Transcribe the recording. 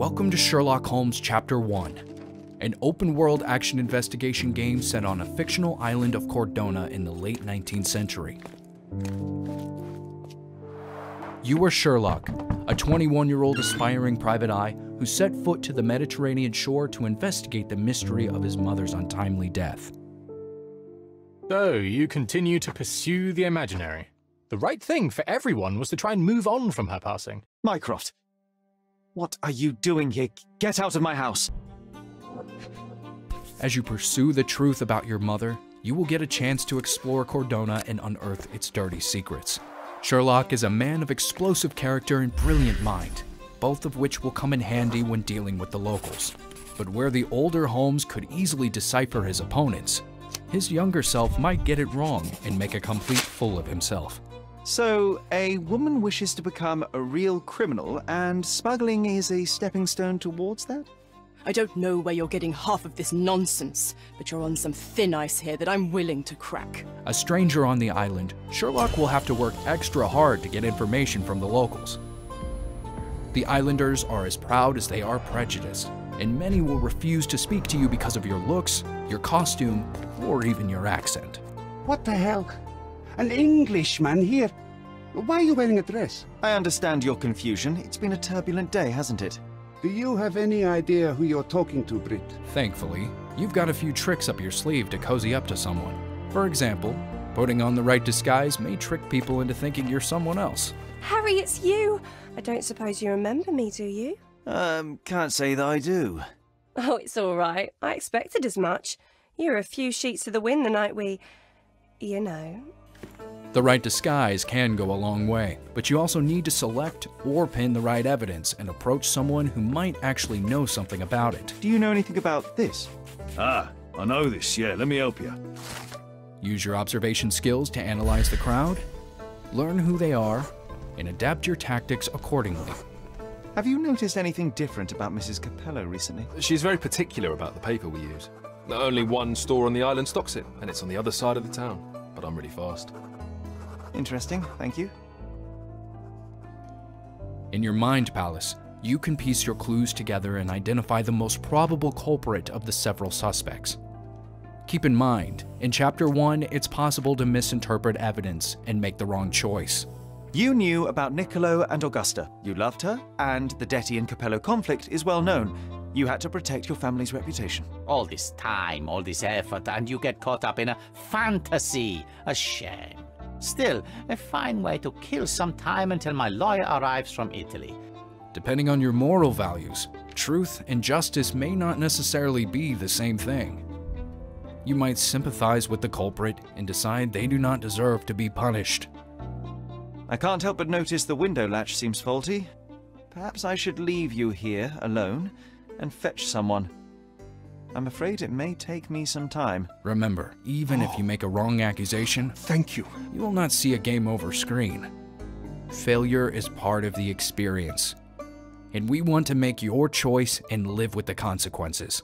Welcome to Sherlock Holmes Chapter One, an open-world action investigation game set on a fictional island of Cordona in the late 19th century. You are Sherlock, a 21-year-old aspiring private eye who set foot to the Mediterranean shore to investigate the mystery of his mother's untimely death. So, you continue to pursue the imaginary. The right thing for everyone was to try and move on from her passing. Mycroft, what are you doing here? Get out of my house! As you pursue the truth about your mother, you will get a chance to explore Cordona and unearth its dirty secrets. Sherlock is a man of explosive character and brilliant mind, both of which will come in handy when dealing with the locals. But where the older Holmes could easily decipher his opponents, his younger self might get it wrong and make a complete fool of himself. So, a woman wishes to become a real criminal, and smuggling is a stepping stone towards that? I don't know where you're getting half of this nonsense, but you're on some thin ice here that I'm willing to crack. A stranger on the island, Sherlock will have to work extra hard to get information from the locals. The islanders are as proud as they are prejudiced, and many will refuse to speak to you because of your looks, your costume, or even your accent. What the hell? An Englishman here? Why are you wearing a dress? I understand your confusion. It's been a turbulent day, hasn't it? Do you have any idea who you're talking to, Brit? Thankfully, you've got a few tricks up your sleeve to cozy up to someone. For example, putting on the right disguise may trick people into thinking you're someone else. Harry, it's you! I don't suppose you remember me, do you? Can't say that I do. Oh, it's all right. I expected as much. You were a few sheets to the wind the night we... you know. The right disguise can go a long way, but you also need to select or pin the right evidence and approach someone who might actually know something about it. Do you know anything about this? Ah, I know this, yeah, let me help you. Use your observation skills to analyze the crowd, learn who they are, and adapt your tactics accordingly. Have you noticed anything different about Mrs. Capello recently? She's very particular about the paper we use. Only one store on the island stocks it, and it's on the other side of the town. But I'm really fast. Interesting, thank you. In your mind palace, you can piece your clues together and identify the most probable culprit of the several suspects. Keep in mind, in Chapter 1, it's possible to misinterpret evidence and make the wrong choice. You knew about Niccolo and Augusta. You loved her, and the Detti and Capello conflict is well known. You had to protect your family's reputation. All this time, all this effort, and you get caught up in a fantasy. A shame. Still, a fine way to kill some time until my lawyer arrives from Italy. Depending on your moral values, truth and justice may not necessarily be the same thing. You might sympathize with the culprit and decide they do not deserve to be punished. I can't help but notice the window latch seems faulty. Perhaps I should leave you here alone and fetch someone. I'm afraid it may take me some time. Remember, even if you make a wrong accusation, Thank you. you will not see a game over screen. Failure is part of the experience, and we want to make your choice and live with the consequences.